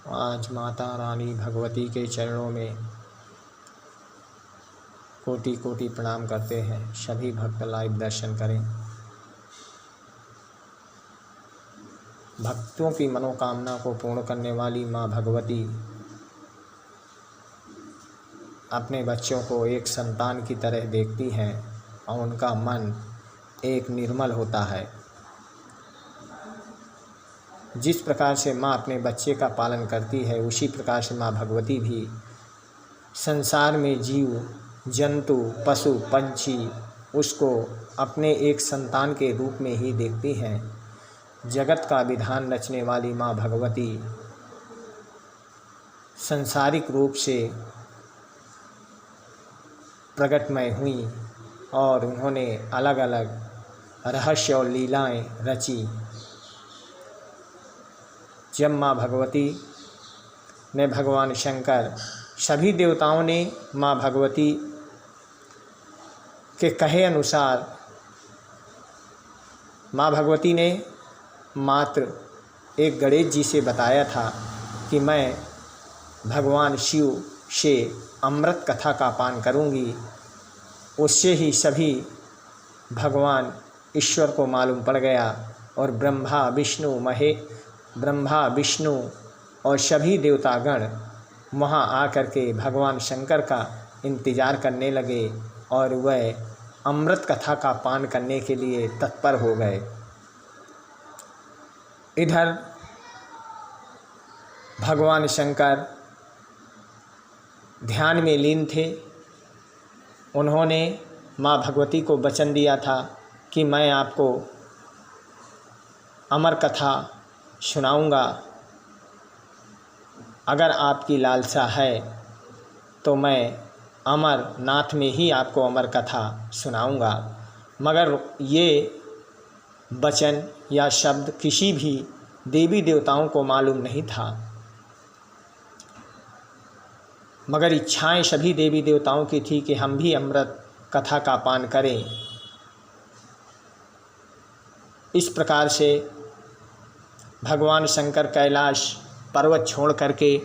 आज माता रानी भगवती के चरणों में कोटि कोटि प्रणाम करते हैं। सभी भक्त लाइव दर्शन करें। भक्तों की मनोकामना को पूर्ण करने वाली माँ भगवती अपने बच्चों को एक संतान की तरह देखती हैं और उनका मन एक निर्मल होता है। जिस प्रकार से माँ अपने बच्चे का पालन करती है, उसी प्रकार से माँ भगवती भी संसार में जीव जंतु पशु पंछी उसको अपने एक संतान के रूप में ही देखती हैं। जगत का विधान रचने वाली माँ भगवती संसारिक रूप से प्रकटमय हुई और उन्होंने अलग अलग रहस्य और लीलाएं रची। जब माँ भगवती ने भगवान शंकर, सभी देवताओं ने माँ भगवती के कहे अनुसार माँ भगवती ने मात्र एक गणेश जी से बताया था कि मैं भगवान शिव से अमृत कथा का पान करूंगी। उससे ही सभी भगवान ईश्वर को मालूम पड़ गया और ब्रह्मा विष्णु और सभी देवतागण वहाँ आकर के भगवान शंकर का इंतज़ार करने लगे और वह अमृत कथा का पान करने के लिए तत्पर हो गए। इधर भगवान शंकर ध्यान में लीन थे। उन्होंने माँ भगवती को वचन दिया था कि मैं आपको अमर कथा सुनाऊंगा। अगर आपकी लालसा है तो मैं अमरनाथ में ही आपको अमर कथा सुनाऊंगा। मगर ये वचन या शब्द किसी भी देवी देवताओं को मालूम नहीं था, मगर इच्छाएं सभी देवी देवताओं की थी कि हम भी अमृत कथा का पान करें। इस प्रकार से भगवान शंकर कैलाश पर्वत छोड़ करके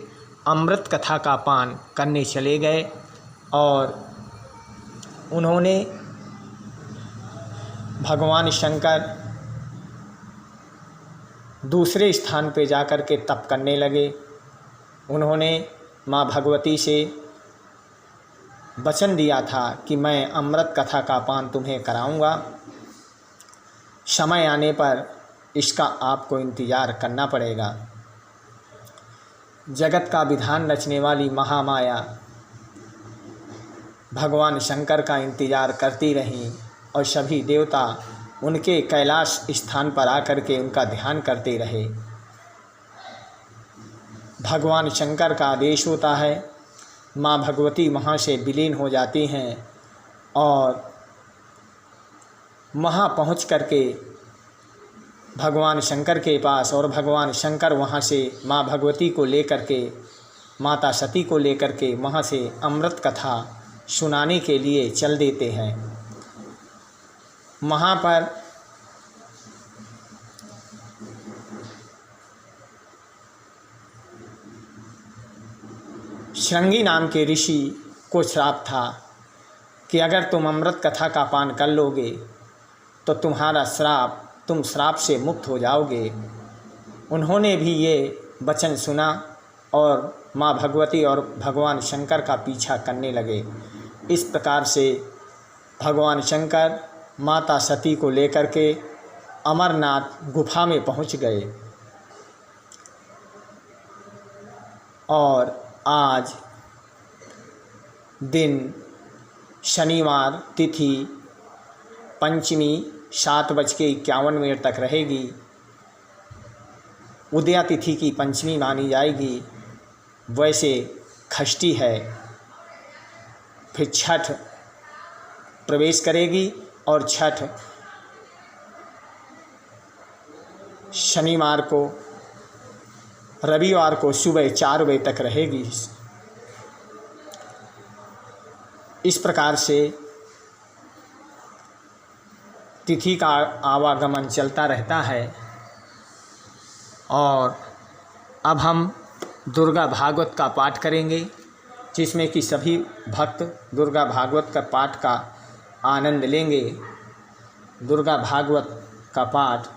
अमृत कथा का पान करने चले गए और उन्होंने भगवान शंकर दूसरे स्थान पे जाकर के तप करने लगे। उन्होंने माँ भगवती से वचन दिया था कि मैं अमृत कथा का पान तुम्हें कराऊंगा। समय आने पर इसका आपको इंतज़ार करना पड़ेगा। जगत का विधान रचने वाली महामाया भगवान शंकर का इंतज़ार करती रहीं और सभी देवता उनके कैलाश स्थान पर आकर के उनका ध्यान करते रहे। भगवान शंकर का आदेश होता है, माँ भगवती वहाँ से विलीन हो जाती हैं और वहाँ पहुँच करके भगवान शंकर के पास, और भगवान शंकर वहाँ से माँ भगवती को लेकर के, माता सती को लेकर के वहाँ से अमृत कथा सुनाने के लिए चल देते हैं। वहाँ पर श्रृंगी नाम के ऋषि को श्राप था कि अगर तुम अमृत कथा का पान कर लोगे तो तुम श्राप से मुक्त हो जाओगे। उन्होंने भी ये वचन सुना और माँ भगवती और भगवान शंकर का पीछा करने लगे। इस प्रकार से भगवान शंकर माता सती को लेकर के अमरनाथ गुफा में पहुँच गए और आज दिन शनिवार तिथि पंचमी 7:51 तक रहेगी। उदया तिथि की पंचमी मानी जाएगी। वैसे षष्ठी है, फिर छठ प्रवेश करेगी और छठ शनिवार को, रविवार को सुबह 4 बजे तक रहेगी। इस प्रकार से तिथि का आवागमन चलता रहता है। और अब हम दुर्गा भागवत का पाठ करेंगे, जिसमें कि सभी भक्त दुर्गा भागवत का पाठ का आनंद लेंगे। दुर्गा भागवत का पाठ।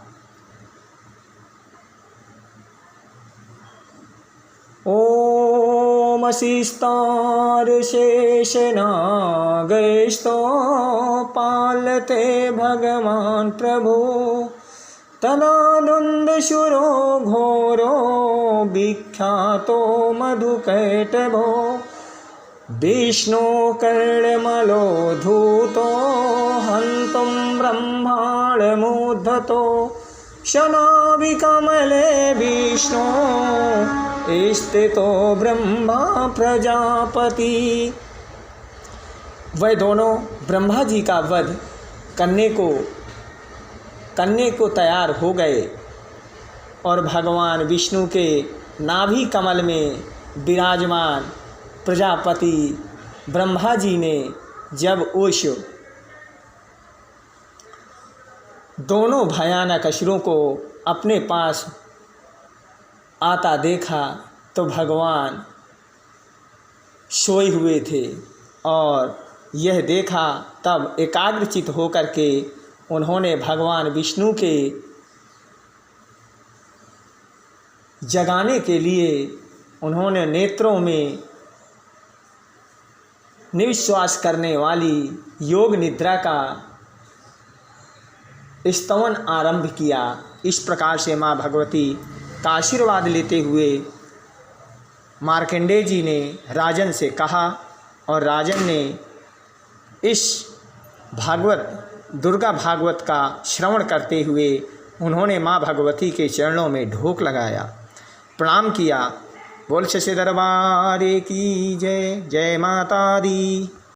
ओम शिस्तार शेषनागैस्तो पालते भगवान प्रभु, तदानन्दशूरो घोरो विख्यातो मधुकैटभो, विष्णु कर्णमलो धूतो हन्तुं ब्रह्माण्डमुद्धतो, शनाभिकमले विष्णु स्थितो ब्रह्मा प्रजापति। वह दोनों ब्रह्मा जी का वध करने को तैयार हो गए और भगवान विष्णु के नाभि कमल में विराजमान प्रजापति ब्रह्मा जी ने जब उस दोनों भयानक असुरों को अपने पास आता देखा तो भगवान सोए हुए थे, और यह देखा तब एकाग्रचित होकर के उन्होंने भगवान विष्णु के जगाने के लिए उन्होंने नेत्रों में निश्वास करने वाली योग निद्रा का स्तवन आरंभ किया। इस प्रकार से माँ भगवती का आशीर्वाद लेते हुए मार्कंडेय जी ने राजन से कहा, और राजन ने इस दुर्गा भागवत का श्रवण करते हुए उन्होंने माँ भगवती के चरणों में ढोक लगाया, प्रणाम किया। बोल सच्चे दरबार की जय। जय माता दी।